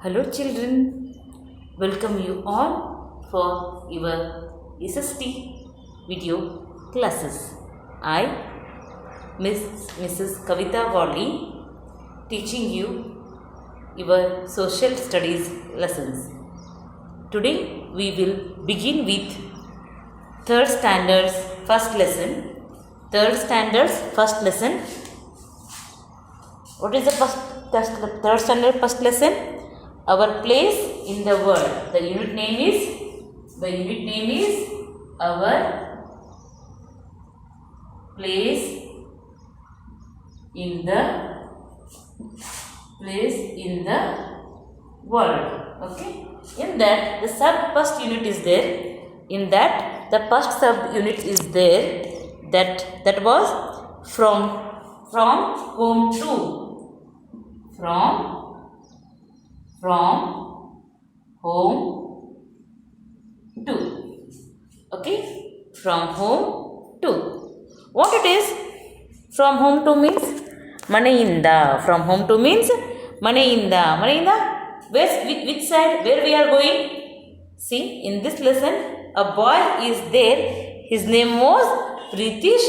Hello children, welcome you all for your SST video classes. I, Mrs. Kavita Wadley, teaching you your social studies lessons. Today we will begin with third standard's first lesson. Third standard's first lesson. What is the third standard first lesson? Our place in the world. The unit name is our place in the world. Okay. In that the first unit is there. In that the first sub unit is there. That was from home to. From home to. Okay, from home to. What it is? From home to means maneyinda. From home to means maneyinda. Maneyinda. Which side? Where we are going? See, in this lesson, a boy is there. His name was Pritish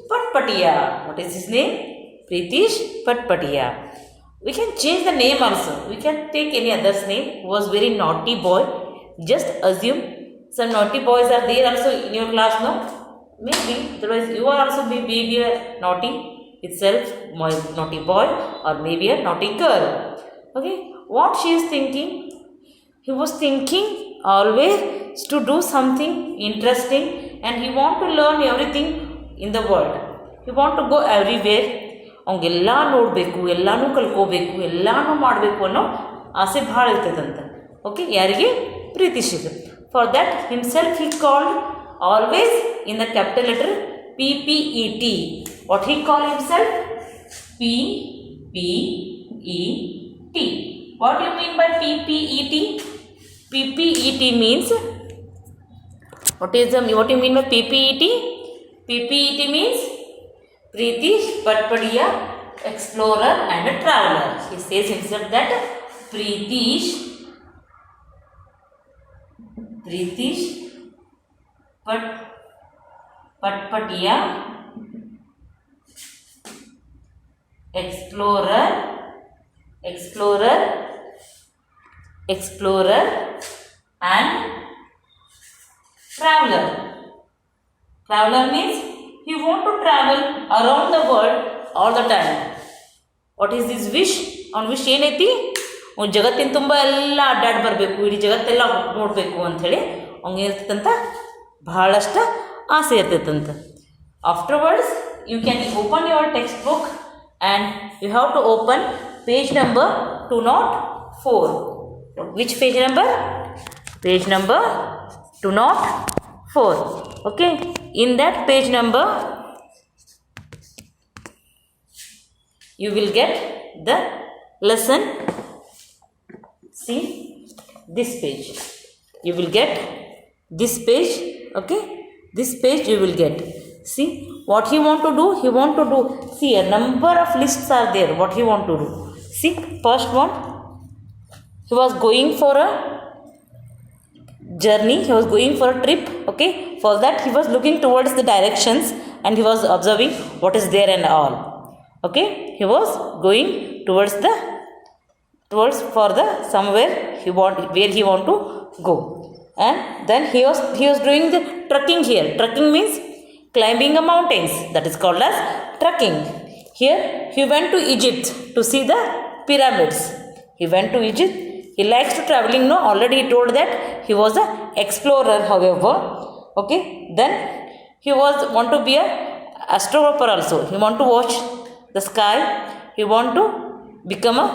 Patpatia. What is his name? Pritish Patpatia. We can change the name also. We can take any other's name. Who was very naughty boy. Just assume some naughty boys are there also in your class, no? Maybe. Otherwise, you are also maybe a naughty itself, naughty boy, or maybe a naughty girl. Okay. What she is thinking? He was thinking always to do something interesting, and he want to learn everything in the world. He want to go everywhere. ಅವನಿಗೆಲ್ಲ ನೋಡಬೇಕು, ಎಲ್ಲನೂ ಕಲ್ಕೋಬೇಕು, ಎಲ್ಲನೂ ಮಾಡಬೇಕು ಅನ್ನೋ ಆಸೆ ಭಾಳ ಇರ್ತದಂತ. Okay, ಯಾರಿಗೆ? ಪ್ರೀತಿಶಿಗೆ. For that himself he called always in the capital letter PPET. What he call himself? PPET. What you mean by PPET? PPET means, what you mean by PPET? PPET means Pritish Patpatia, explorer and a traveler. He says himself that Pritish Patpatia, explorer and traveler. Traveler means he want to travel around the world all the time. What is this wish? On wish ಏನೈತಿ? ಅವ್ನು ಜಗತ್ತಿನ ತುಂಬ ಎಲ್ಲ ಅಡ್ಡಾಡಿ ಬರಬೇಕು, ಇಡೀ ಜಗತ್ತೆಲ್ಲ ನೋಡಬೇಕು ಅಂಥೇಳಿ ಅವ್ನಿಗೆ ಇರ್ತದಂತ ಬಹಳಷ್ಟು ಆಸೆ ಇರ್ತೈತಂತ. Afterwards you can open your text book and you have to open page number 204. Which page number? Page number 204. Okay, in that page number you will get the lesson. See this page, you will get this page. Okay, this page you will get. See what he want to do? He want to do, see, a number of lists are there. What he want to do? See, first one, he was going for a journey, he was going for a trip. Okay, for that he was looking towards the directions and he was observing what is there and all. Okay, he was going towards for the somewhere where he want to go. And then he was doing the trekking here. Trekking means climbing a mountains. That is called as trekking. Here he went to Egypt to see the pyramids. He went to Egypt. He likes to traveling, no? Already he told that he was a explorer, however. Okay, then he want to be a astronomer also. He want to watch the sky. He want to become a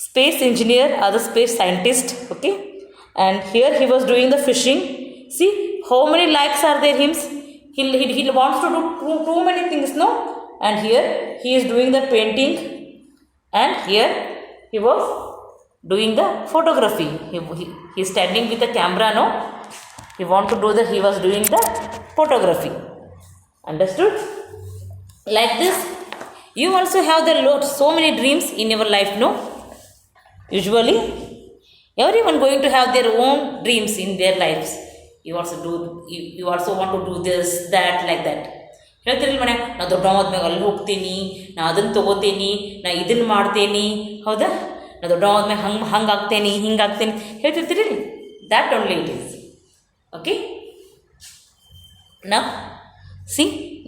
space engineer or the space scientist. Okay, and here he was doing the fishing. See how many likes are there him. He wants to do too many things, no? And here he is doing the painting, and here he was doing the photography. He is standing with the camera, no? He was doing the photography. Understood? Like this, you also have so many dreams in your life, no? Usually Everyone going to have their own dreams in their lives. You also want to do this, that, like that. ಹೇಳ್ತಿರಲಿಲ್ಲ ಮನೆ, ನಾ ದೊಡ್ಡವಾದ್ಮೇಲೆ ಅಲ್ಲಿ ಹೋಗ್ತೀನಿ, ನಾ ಅದನ್ನು ತೊಗೋತೀನಿ, ನಾ ಇದನ್ನು ಮಾಡ್ತೀನಿ, ಹೌದಾ, ನಾ ದೊಡ್ಡವಾದ್ಮೇಲೆ ಹಂಗಾಗ್ತೇನೆ, ಹಿಂಗಾಗ್ತೇನೆ ಹೇಳ್ತಿರ್ತೀರಿ. That only it is. Okay, ನಾ see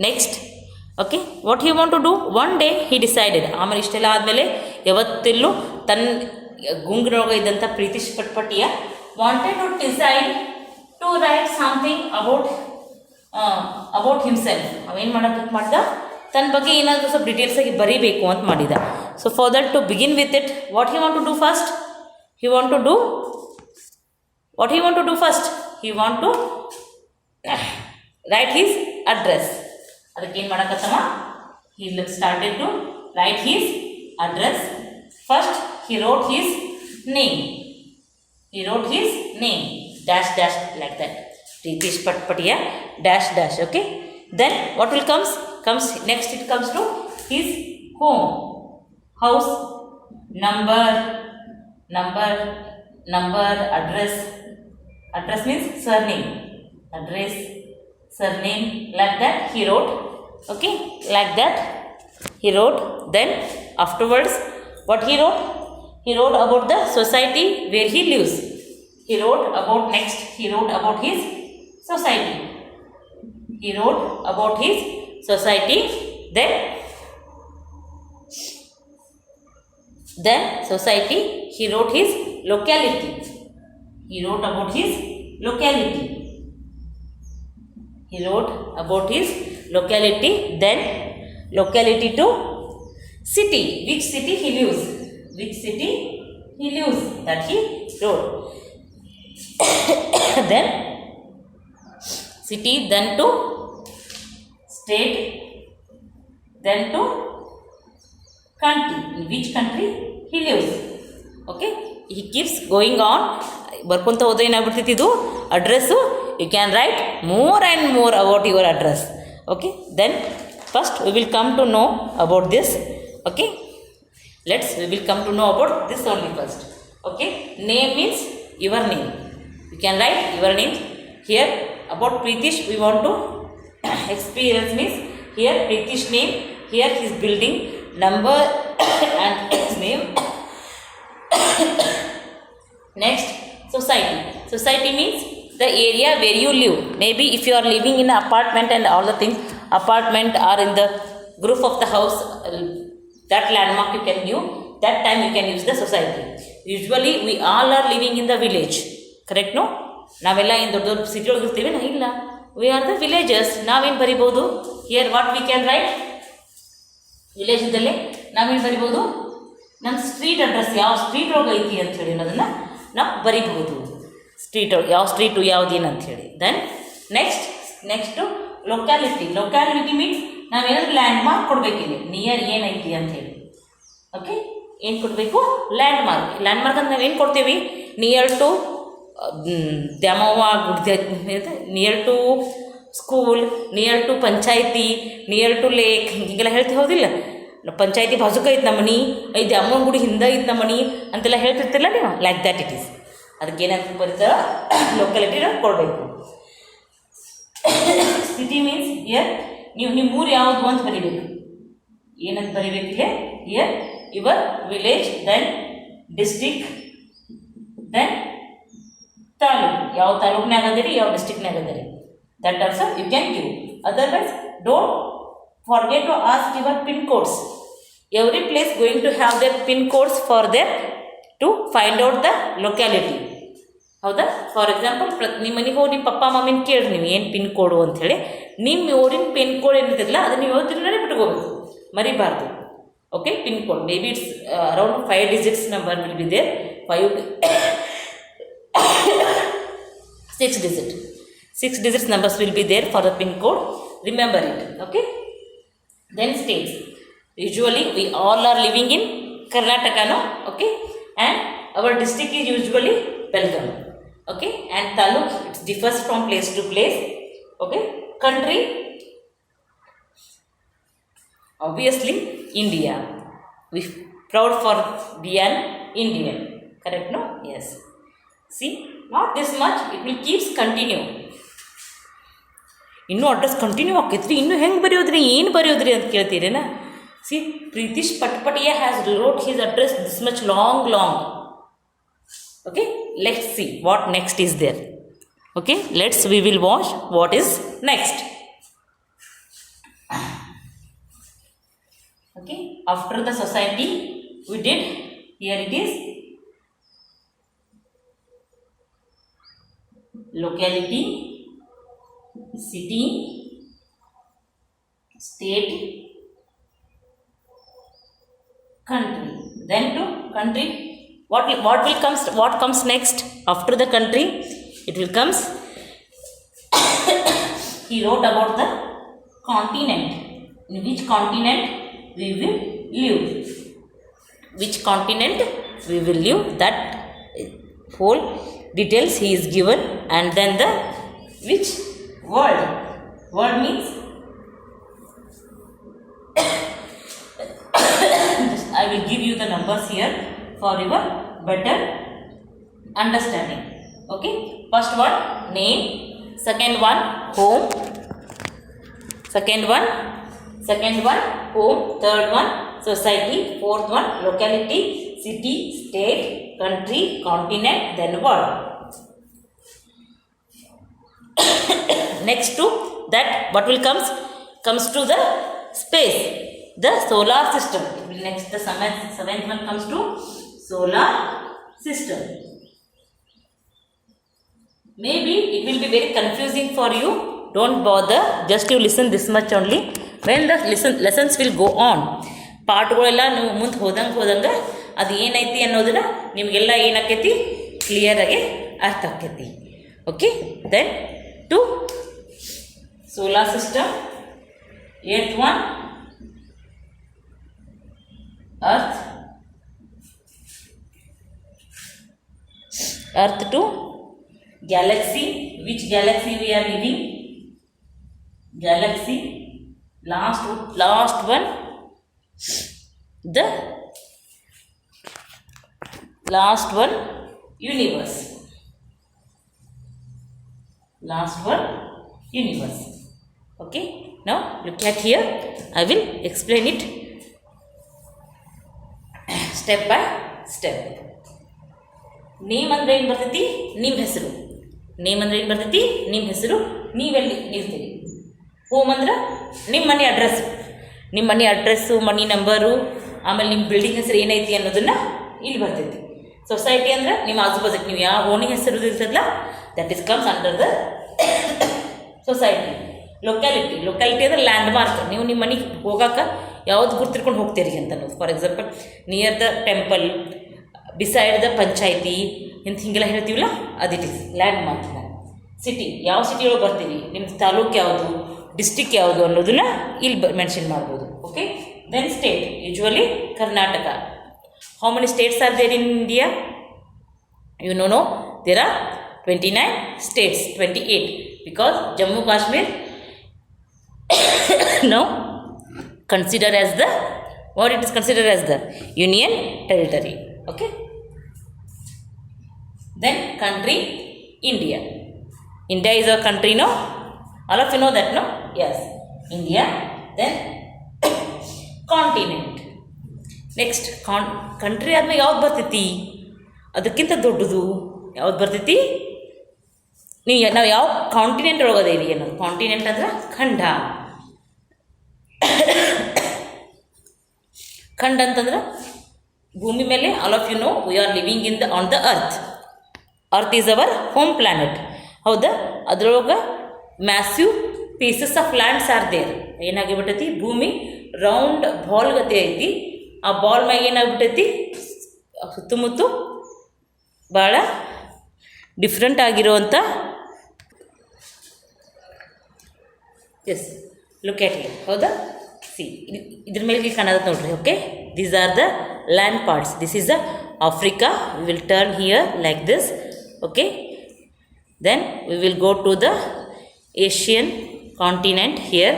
next. Okay, what he want to do? One day he decided. ಆಮೇಲೆ ಇಷ್ಟೆಲ್ಲ ಆದಮೇಲೆ ಯಾವತ್ತೆಲ್ಲೂ ತನ್ನ ಗುಂಗಿನೊಳಗೆ ಇದ್ದಂಥ Preetish Patpatiya wanted to decide to write something about himself. ಅವೇನು ಮಾಡೋಕ್ಕೆ ಮಾಡ್ದ, ತನ್ನ ಬಗ್ಗೆ ಏನಾದರೂ ಸ್ವಲ್ಪ ಡೀಟೇಲ್ಸಾಗಿ ಬರೀಬೇಕು ಅಂತ ಮಾಡಿದ. So for that, to begin with it, what he want to do first? He want to do first? He want to write his address. ಅದಕ್ಕೆ ಏನು ಮಾಡಕತ್ತವ? he started to write his address. First he wrote his name. Dash dash, like that. Pritish Patpatiya dash dash. Okay, then what will comes next? It comes to his home, house, number, address means surname, like that he wrote. Okay, like that he wrote. Then afterwards, what he wrote? He wrote about the society where he lives. He wrote about his society. Then society, he wrote his locality. He wrote about his locality. Then locality to city. Which city he lives, that he wrote. Then city, then to state, then to country. In which country he lives. Okay, he keeps going on. ಬರ್ಕೊಂತ ಹೋದ್ರೆ ಏನಾಗ್ಬಿಡ್ತೈತಿ ಇದು address. You can write more and more about your address. Okay, then first we will come to know about this. Okay, we will come to know about this only first. Okay, name means your name. You can write your name here. About Pritish we want to experience means here Pritish name, here his building number and his name. Next, society means the area where you live. Maybe if you are living in an apartment and all the things, apartment or in the roof of the house, that landmark you can give. That time you can use the society. Usually we all are living in the village, correct? No, ನಾವೆಲ್ಲ ಇನ್ನು ದೊಡ್ಡ city ಒಳಗೆ ಇರ್ತೀವಿ. ಇಲ್ಲ, we are the villagers. ನಾವೇನು ಬರಿಬೋದು? here what we can write? Village ಇದ್ದಲ್ಲಿ ನಾವೇನು ಬರಿಬೋದು? ನಮ್ಮ ಸ್ಟ್ರೀಟ್ ಅಡ್ರೆಸ್ ಯಾವ ಸ್ಟ್ರೀಟ್ ಒಳಗೆ ಐತಿ ಅಂಥೇಳಿ ಅನ್ನೋದನ್ನು ನಾವು ಬರಿಬಹುದು. ಸ್ಟ್ರೀಟ್ ಯಾವ ಸ್ಟ್ರೀಟು ಯಾವುದೇನು ಅಂಥೇಳಿ. ದೆನ್ ನೆಕ್ಸ್ಟು ಲೊಕ್ಯಾಲಿಟಿ ಮೀನ್ಸ್ ನಾವೇನಾದರೂ ಲ್ಯಾಂಡ್ ಮಾರ್ಕ್ ಕೊಡಬೇಕಿದೆ, ನಿಯರ್ ಏನೈತಿ ಅಂಥೇಳಿ. ಓಕೆ, ಏನು ಕೊಡಬೇಕು? ಲ್ಯಾಂಡ್ ಮಾರ್ಕ್ ಅಂದ್ರೆ ನಾವೇನು ಕೊಡ್ತೀವಿ? ನಿಯರ್ ಟು ದ್ಯಾಮವ್ವ ಗುಡ್ದೆ, near to school, near to ಪಂಚಾಯತಿ, ನಿಯರ್ ಟು ಲೇಕ್, ಹಿಂಗೆಲ್ಲ ಹೇಳ್ತೀವಿ ಹೌದಿಲ್ಲ? ಪಂಚಾಯತಿ ಬಾಜುಕ ಐತೆ ನಮ್ಮ ಮನೆ, ಐದು ಅಮ್ಮನ ಗುಡಿ ಹಿಂದೆ ಐತೆ ನಮ್ಮ ಮನೆ ಅಂತೆಲ್ಲ ಹೇಳ್ತಿರ್ತಿಲ್ಲ ನೀವು. Like that it is. ಅದಕ್ಕೆ ಏನಂತ ಬರೀತಾರ? ಲೊಕ್ಯಾಲಿಟಿನ ಕೊಡಬೇಕು. ಸಿಟಿ ಮೀನ್ಸ್ ಹಿಯರ್ ನಿಮ್ಮ ಊರು ಯಾವುದು ಅಂತ ಬರೀಬೇಕು. ಏನಂತ ಬರೀಬೇಕಿದೆ? Here your village, then district, then taluk. ಯಾವ ತಾಲೂಕ್ನಾಗ ಅದರಿ, ಯಾವ ಡಿಸ್ಟಿಕ್ನಾಗ ಅದರಿ, that also you can give. Otherwise don't forget to ask your pin codes. Every place going to have their pin codes for them to find out the locality. ಹೌದಾ? For example ನಿಮ್ಮ ಮನೆಗೆ ಹೋಗಿ ನಿಮ್ಮ ಪಪ್ಪ ಮಮ್ಮಿನ ಕೇಳಿ ನೀವು ಏನು ಪಿನ್ ಕೋಡು ಅಂಥೇಳಿ. ನಿಮ್ಮ ಊರಿನ ಪಿನ್ ಕೋಡ್ ಏನಿರ್ತಲ್ಲ ಅದನ್ನು ನೀವು ಇವತ್ತಿನ ಬಿಟ್ಕೋಬೇಕು, ಮರಿಬಾರ್ದು. Okay, pin code may be it's around 5 digits number will be there. 6 digits numbers will be there for the pin code. Remember it. Okay. Then states. Usually we all are living in Karnataka, no? Okay, and our district is usually Belgaum. Okay, and taluk, it differs from place to place. Okay, country, obviously India. We proud for being Indian, correct? No? Yes. See, not this much, it will keeps continue. ಇನ್ನೂ address continue ಆಕೈತ್ರಿ, ಇನ್ನೂ ಹೆಂಗೆ ಬರೆಯೋದ್ರಿ, ಏನು ಬರೆಯೋದ್ರಿ ಅಂತ ಕೇಳ್ತೀರೇನಾ. See, Preetish Patpatiya has wrote his address this much long. Okay, let's see what next is there. Okay, we will watch what is next. Okay, after the society we did, here it is locality, city, state, country. Then to country, what comes next after the country? It will comes he wrote about the continent, in which continent we will live, which continent we will live, that whole details he is given. And then the which world means I will give you the numbers here for your better understanding. Okay, first one name, second one home, second one home, third one society, fourth one locality, city, state, country, continent, then world. Next to that, what will comes to the space, the solar system. Next, the seventh one comes to solar system. Maybe it will be very confusing for you. Don't bother, just you listen this much only. When the lessons will go on, ಪಾಠಗಳೆಲ್ಲ ನೀವು ಮುಂದೆ ಹೋದಂಗೆ ಅದು ಏನೈತಿ ಅನ್ನೋದನ್ನ ನಿಮಗೆಲ್ಲ ಏನಾಕೈತಿ, ಕ್ಲಿಯರಾಗಿ ಅರ್ಥ ಆಕೈತಿ. Okay, then to solar system, eighth one earth to galaxy, which galaxy we are living, galaxy, last one the last one universe, Okay, now look at here, I will explain it step by step. Name ಅಂದರೆ ಏನು ಬರ್ತೈತಿ, ನಿಮ್ಮ ಹೆಸರು. Name ಅಂದರೆ ಏನು ಬರ್ತೈತಿ, ನಿಮ್ಮ ಹೆಸರು, ನೀವೆಲ್ಲಿ ನಿಲ್ತೀರಿ. ಹೋಮ್ ಅಂದ್ರೆ ನಿಮ್ಮ ಮನೆ ಅಡ್ರೆಸ್ಸು, ಮನಿ ನಂಬರು, ಆಮೇಲೆ ನಿಮ್ಮ ಬಿಲ್ಡಿಂಗ್ ಹೆಸರು ಏನೈತಿ ಅನ್ನೋದನ್ನು ಇಲ್ಲಿ ಬರ್ತೈತಿ. ಸೊಸೈಟಿ ಅಂದ್ರೆ ನಿಮ್ಮ ಆಜುಬಾಜುಕ್ಕೆ ನೀವು ಯಾವ ಓಣಿಗೆ ಹೆಸರು ಇರ್ತದಲ್ಲ, that is comes under the society. Locality ಅಂದರೆ ಲ್ಯಾಂಡ್ ಮಾರ್ಕ್, ನೀವು ನಿಮ್ಮ ಮನೆಗೆ ಹೋಗಾಕ ಯಾವ್ದು ಗುರ್ತಿರ್ಕೊಂಡು ಹೋಗ್ತೀರಿ ಅಂತ ಅನ್ನೋದು. For example, near the temple, beside the panchayat ಅಂತ ಹೀಗೆಲ್ಲ ಹೇಳ್ತೀವಲ್ಲ, ಅದು it his land mark. City, ಯಾವ ಸಿಟಿ ಒಳಗೆ ಬರ್ತೀವಿ, ನಿಮ್ಮ ತಾಲೂಕು ಯಾವುದು, ಡಿಸ್ಟಿಕ್ ಯಾವುದು ಅನ್ನೋದನ್ನ ಇಲ್ಲಿ ಮೆನ್ಷನ್ ಮಾಡ್ಬೋದು. Okay, then state, usually Karnataka. How many states are there in India? You know there are 29 states, 28, because Jammu Kashmir now considered as the, what it is considered as the union territory. Okay, then country, India is our country, no? All of you know that, no? Yes, India. Then continent. Next, country ಆದ್ಮೇಲೆ ಯಾವ್ದು ಬರ್ತೈತಿ, ಅದಕ್ಕಿಂತ ದೊಡ್ಡದು ಯಾವ್ದು ಬರ್ತೈತಿ, ನಾವು ಯಾವ continent ಒಳಗದೇವಿ ಅನ್ನೋದು. ಕಾಂಟಿನೆಂಟ್ ಅಂದ್ರೆ ಖಂಡ. ಖಂಡ ಅಂತಂದ್ರೆ ಭೂಮಿ ಮೇಲೆ, all of you know, we are living on the earth is our home planet. ಹೌದಾ? ಅದ್ರೊಳಗೆ massive pieces of lands are there. ಏನಾಗಿಬಿಟ್ಟೈತಿ, ಭೂಮಿ ರೌಂಡ್ ಬಾಲ್ ಗತಿ ಐತಿ. ಆ ಬಾಲ್ ಮ್ಯಾಗ ಏನಾಗ್ಬಿಟ್ಟೈತಿ, ಸುತ್ತಮುತ್ತ ಭಾಳ ಡಿಫ್ರೆಂಟ್ ಆಗಿರುವಂಥ, ಎಸ್, ಲುಕ್ ಎಟ್ ಹಿಯರ್. ಹೌದಾ? ಸಿ, ಇದ್ರ ಮೇಲೆ ಕಾಣೋದು ನೋಡ್ರಿ. Okay, these are the land parts. This is the Africa. We will turn here like this. Okay, then we will go to the Asian continent here.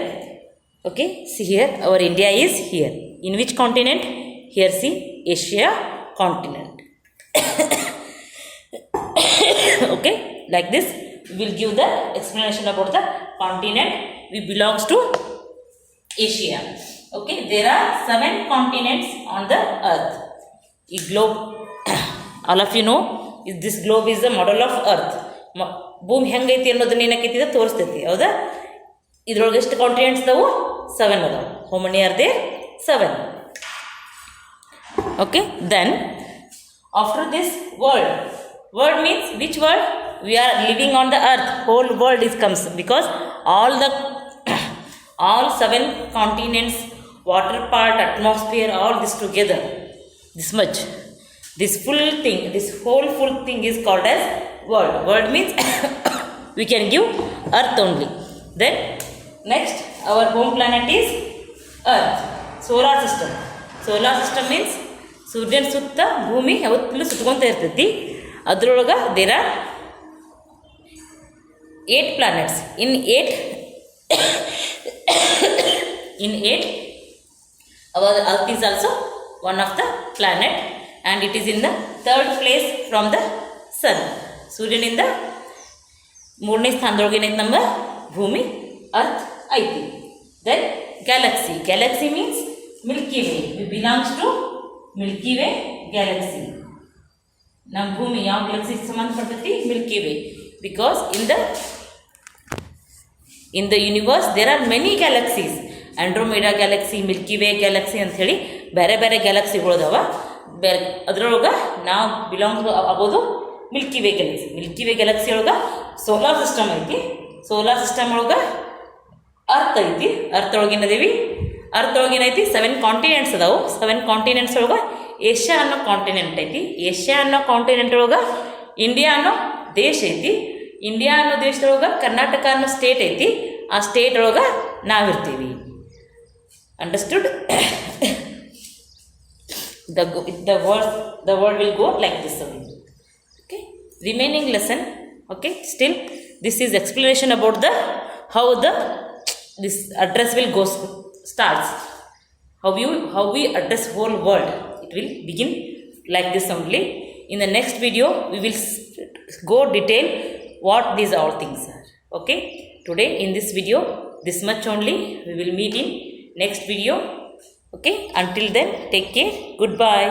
Okay, see here, our India is here. In which continent? Here, see, Asia continent. Okay, like this we will give the explanation about the continent. We belongs to Asia. Okay, there are 7 continents on the earth. ಈ globe all of you know this globe is the model of earth. ಭೂಮಿ ಹೆಂಗೈತಿ ಅನ್ನೋದನ್ನ ಏನಕ್ಕೈತಿ ತೋರಿಸ್ತೈತಿ. ಹೌದಾ? ಇದ್ರೊಳಗೆ ಎಷ್ಟು continents ಅದಾವು? 7 ಅದಾವು. How many are there? 7. Okay, then after this world means which world? We are living on the earth. Whole world is comes because all 7 continents, water part, atmosphere, all this together, this much, this full thing, this whole full thing is called as world means we can give earth only. Then next our home planet is earth. Solar system means ಸೂರ್ಯನ ಸುತ್ತ ಭೂಮಿ ಯಾವತ್ತೂ ಸುತ್ತಕೊಂತ ಇರ್ತೈತಿ. ಅದರೊಳಗೆ there are 8 planets. In 8 our earth is also one of the planet and it is in the 3rd place from the sun. ಸೂರ್ಯನಿಂದ 3ನೇ ಸ್ಥಾನದೊಳಗೆ ಏನೈತಿ ನಮ್ಮ ಭೂಮಿ ಅರ್ತ್ ಐತಿ. Then galaxy means Milky Way. We belongs to Milky Way galaxy. ನಮ್ಮ ಭೂಮಿ ಯಾವ ಗ್ಯಾಲಕ್ಸಿಗೆ ಸಂಬಂಧಪಟ್ಟೈತಿ? Milky Way. Because in the universe there are many galaxies. Andromeda galaxy, Milky Way galaxy ಅಂಥೇಳಿ ಬೇರೆ ಬೇರೆ ಗ್ಯಾಲಕ್ಸಿಗಳು ಅದಾವ. ಅದ್ರೊಳಗೆ ನಾವು ಬಿಲಾಂಗ್ ಆಗೋದು ಮಿಲ್ಕಿ ವೇ ಗ್ಯಾಲಕ್ಸಿ ಒಳಗೆ ಸೋಲಾರ್ ಸಿಸ್ಟಮ್ ಐತಿ. ಸೋಲಾರ್ ಸಿಸ್ಟಮ್ ಒಳಗೆ ಅರ್ತ್ ಐತಿ. ಅರ್ತ್ ಒಳಗೇನದೇವಿ? ಅರ್ತ್ ಒಳಗೇನೈತಿ 7 ಕಾಂಟಿನೆಂಟ್ಸ್ ಅದಾವು. 7 ಕಾಂಟಿನೆಂಟ್ಸ್ ಒಳಗೆ ಏಷ್ಯಾ ಅನ್ನೋ ಕಾಂಟಿನೆಂಟ್ ಐತಿ. ಏಷ್ಯಾ ಅನ್ನೋ ಕಾಂಟಿನೆಂಟ್ ಒಳಗೆ ಇಂಡಿಯಾ ಅನ್ನೋ ದೇಶ ಐತಿ. ಇಂಡಿಯಾ ಅನ್ನೋ ದೇಶದೊಳಗೆ ಕರ್ನಾಟಕ ಅನ್ನೋ ಸ್ಟೇಟ್ ಐತಿ. ಆ ಸ್ಟೇಟ್ ಒಳಗೆ ನಾವಿರ್ತೀವಿ. Understood? the world will go like this only. Okay, remaining lesson. Okay, still this is explanation about the how this address will go starts. How we address whole world. It will begin like this only. In the next video we will go detail what these all things are. Okay, today in this video this much only. We will meet in next video. Okay, until then take care. Goodbye.